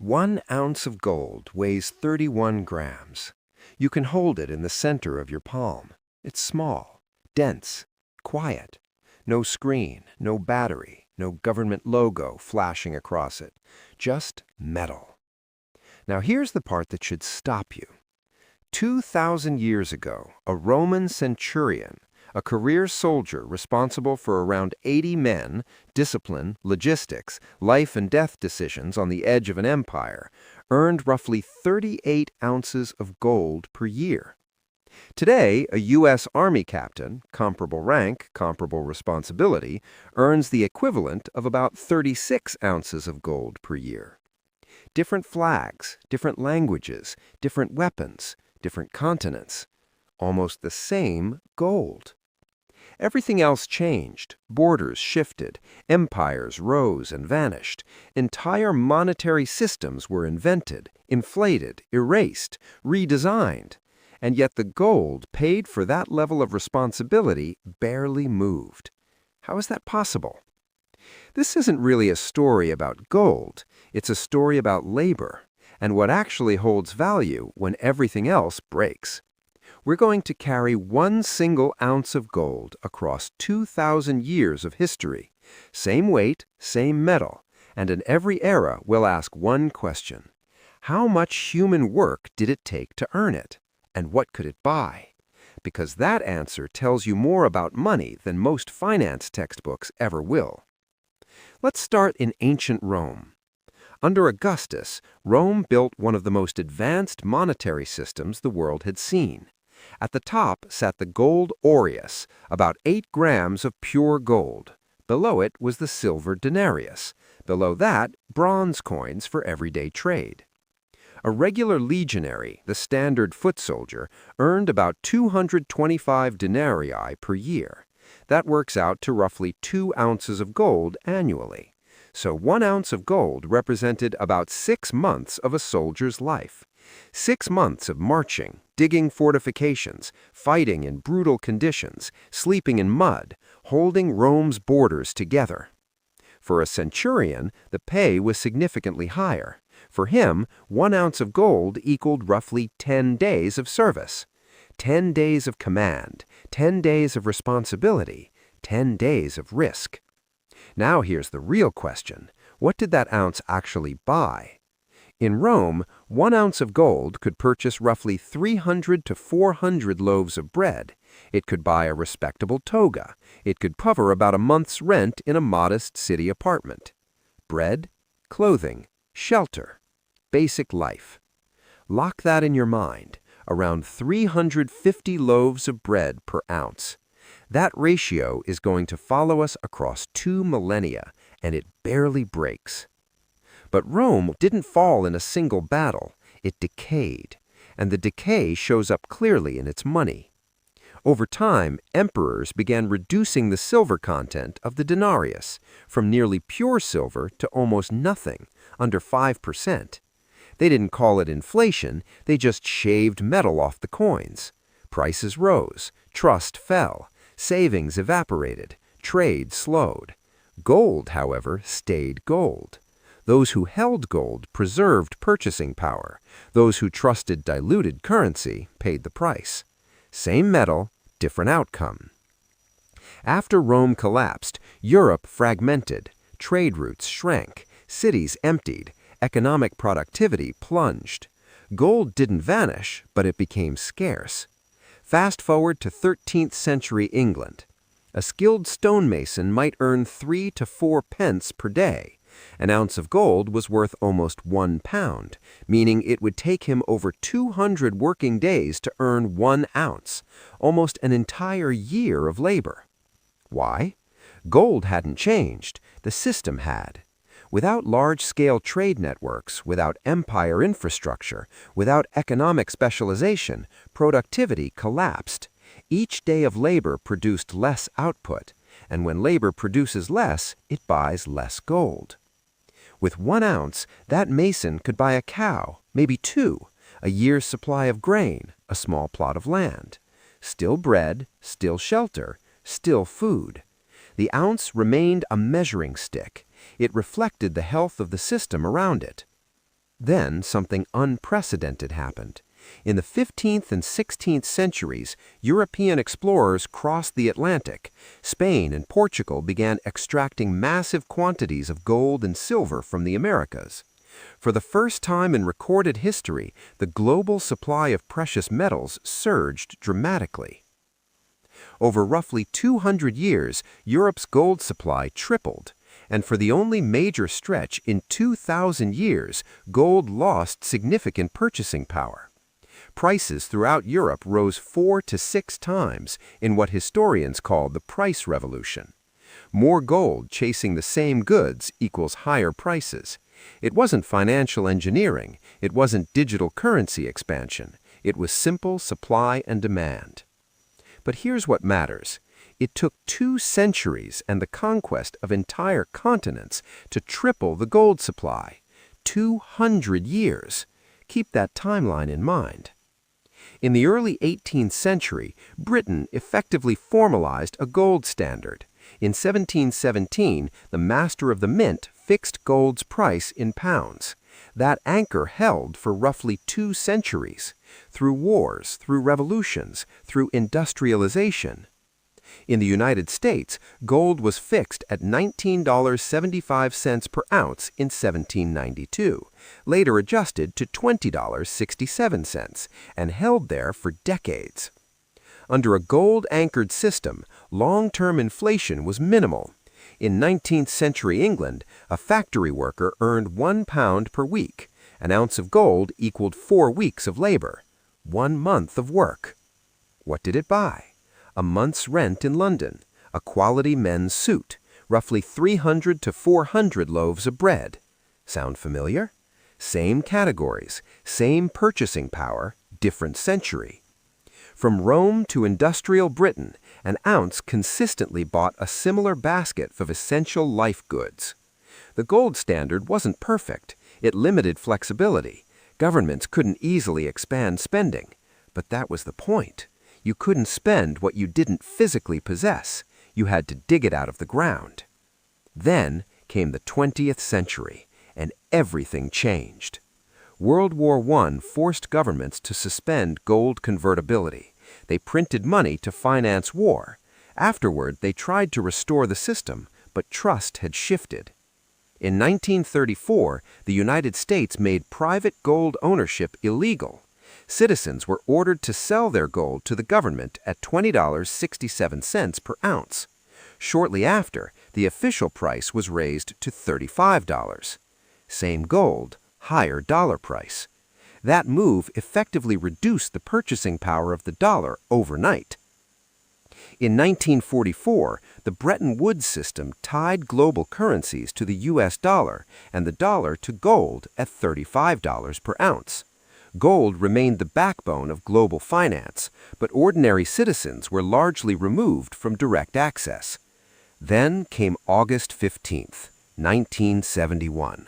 1 ounce of gold weighs 31 grams. You can hold it in the center of your palm. It's small, dense, quiet. No screen, no battery, no government logo flashing across it. Just metal. Now here's the part that should stop you. 2,000 years ago, a Roman centurion, a career soldier responsible for around 80 men, discipline, logistics, life and death decisions on the edge of an empire, earned roughly 38 ounces of gold per year. Today, a U.S. Army captain, comparable rank, comparable responsibility, earns the equivalent of about 36 ounces of gold per year. Different flags, different languages, different weapons, different continents. Almost the same gold. Everything else changed. Borders shifted. Empires rose and vanished. Entire monetary systems were invented, inflated, erased, redesigned. And yet the gold paid for that level of responsibility barely moved. How is that possible? This isn't really a story about gold. It's a story about labor and what actually holds value when everything else breaks. We're going to carry 1 single ounce of gold across 2,000 years of history. Same weight, same metal, and in every era we'll ask one question. How much human work did it take to earn it? And what could it buy? Because that answer tells you more about money than most finance textbooks ever will. Let's start in ancient Rome. Under Augustus, Rome built one of the most advanced monetary systems the world had seen. At the top sat the gold aureus, about 8 grams of pure gold. Below it was the silver denarius. Below that, bronze coins for everyday trade. A regular legionary, the standard foot soldier, earned about 225 denarii per year. That works out to roughly 2 ounces of gold annually. So 1 ounce of gold represented about 6 months of a soldier's life. 6 months of marching, digging fortifications, fighting in brutal conditions, sleeping in mud, holding Rome's borders together. For a centurion, the pay was significantly higher. For him, 1 ounce of gold equaled roughly 10 days of service. 10 days of command, 10 days of responsibility, 10 days of risk. Now here's the real question. What did that ounce actually buy? In Rome, 1 ounce of gold could purchase roughly 300 to 400 loaves of bread. It could buy a respectable toga. It could cover about a month's rent in a modest city apartment. Bread, clothing, shelter, basic life. Lock that in your mind. Around 350 loaves of bread per ounce. That ratio is going to follow us across 2 millennia, and it barely breaks. But Rome didn't fall in a single battle. It decayed, and the decay shows up clearly in its money. Over time, emperors began reducing the silver content of the denarius from nearly pure silver to almost nothing, under 5%. They didn't call it inflation, they just shaved metal off the coins. Prices rose, trust fell, savings evaporated, trade slowed. Gold, however, stayed gold. Those who held gold preserved purchasing power. Those who trusted diluted currency paid the price. Same metal, different outcome. After Rome collapsed, Europe fragmented. Trade routes shrank. Cities emptied. Economic productivity plunged. Gold didn't vanish, but it became scarce. Fast forward to 13th century England. A skilled stonemason might earn 3 to 4 pence per day. An ounce of gold was worth almost 1 pound, meaning it would take him over 200 working days to earn 1 ounce, almost an entire year of labor. Why? Gold hadn't changed, the system had. Without large-scale trade networks, without empire infrastructure, without economic specialization, productivity collapsed. Each day of labor produced less output, and when labor produces less, it buys less gold. With 1 ounce, that mason could buy a cow, maybe 2, a year's supply of grain, a small plot of land. Still bread, still shelter, still food. The ounce remained a measuring stick. It reflected the health of the system around it. Then something unprecedented happened. In the 15th and 16th centuries, European explorers crossed the Atlantic. Spain and Portugal began extracting massive quantities of gold and silver from the Americas. For the first time in recorded history, the global supply of precious metals surged dramatically. Over roughly 200 years, Europe's gold supply tripled. And for the only major stretch in 2,000 years, gold lost significant purchasing power. Prices throughout Europe rose 4 to 6 times in what historians call the price revolution. More gold chasing the same goods equals higher prices. It wasn't financial engineering, it wasn't digital currency expansion, it was simple supply and demand. But here's what matters. It took 2 centuries and the conquest of entire continents to triple the gold supply. 200 years. Keep that timeline in mind. In the early 18th century, Britain effectively formalized a gold standard. In 1717, the master of the mint fixed gold's price in pounds. That anchor held for roughly 2 centuries, through wars, through revolutions, through industrialization. In the United States, gold was fixed at $19.75 per ounce in 1792, later adjusted to $20.67, and held there for decades. Under a gold-anchored system, long-term inflation was minimal. In 19th century England, a factory worker earned £1 per week. An ounce of gold equaled 4 weeks of labor, 1 month of work. What did it buy? A month's rent in London, a quality men's suit, roughly 300 to 400 loaves of bread. Sound familiar? Same categories, same purchasing power, different century. From Rome to industrial Britain, an ounce consistently bought a similar basket of essential life goods. The gold standard wasn't perfect. It limited flexibility. Governments couldn't easily expand spending. But that was the point. You couldn't spend what you didn't physically possess. You had to dig it out of the ground. Then came the 20th century, and everything changed. World War I forced governments to suspend gold convertibility. They printed money to finance war. Afterward, they tried to restore the system, but trust had shifted. In 1934, the United States made private gold ownership illegal. Citizens were ordered to sell their gold to the government at $20.67 per ounce. Shortly after, the official price was raised to $35. Same gold, higher dollar price. That move effectively reduced the purchasing power of the dollar overnight. In 1944, the Bretton Woods system tied global currencies to the U.S. dollar and the dollar to gold at $35 per ounce. Gold remained the backbone of global finance, but ordinary citizens were largely removed from direct access. Then came August 15th, 1971.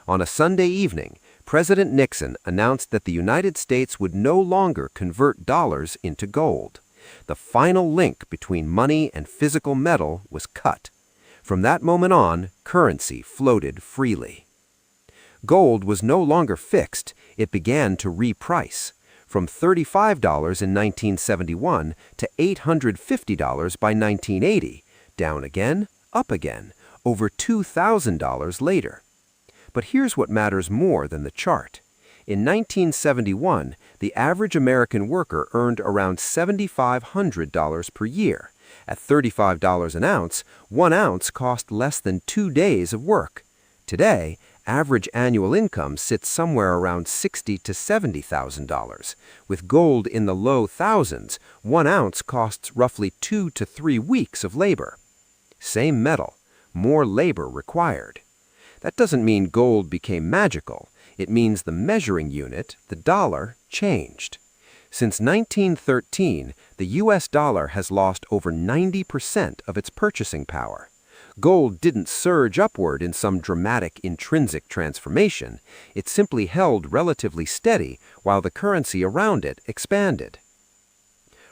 On a Sunday evening, President Nixon announced that the United States would no longer convert dollars into gold. The final link between money and physical metal was cut. From that moment on, currency floated freely. Gold was no longer fixed, it began to reprice. From $35 in 1971 to $850 by 1980, down again, up again, over $2,000 later. But here's what matters more than the chart. In 1971, the average American worker earned around $7,500 per year. At $35 an ounce, 1 ounce cost less than 2 days of work. Today, average annual income sits somewhere around $60,000 to $70,000. With gold in the low thousands, 1 ounce costs roughly 2 to 3 weeks of labor. Same metal, more labor required. That doesn't mean gold became magical. It means the measuring unit, the dollar, changed. Since 1913, the U.S. dollar has lost over 90% of its purchasing power. Gold didn't surge upward in some dramatic intrinsic transformation. It simply held relatively steady while the currency around it expanded.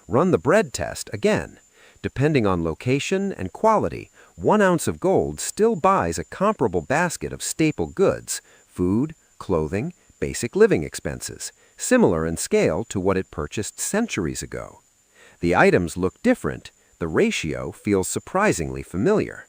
Run the bread test again. Depending on location and quality, 1 ounce of gold still buys a comparable basket of staple goods, food, clothing, basic living expenses, similar in scale to what it purchased centuries ago. The items look different, the ratio feels surprisingly familiar.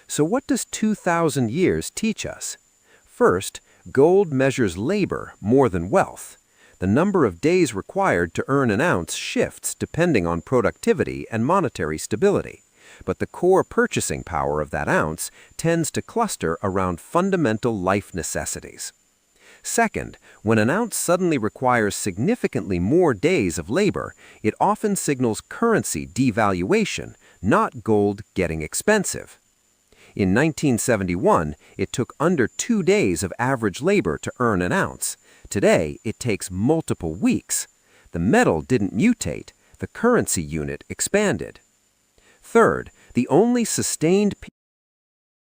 So what does 2,000 years teach us? First, gold measures labor more than wealth. The number of days required to earn an ounce shifts depending on productivity and monetary stability, but the core purchasing power of that ounce tends to cluster around fundamental life necessities. Second, when an ounce suddenly requires significantly more days of labor, it often signals currency devaluation, not gold getting expensive. In 1971, it took under 2 days of average labor to earn an ounce. Today, it takes multiple weeks. The metal didn't mutate, the currency unit expanded. Third, the only sustained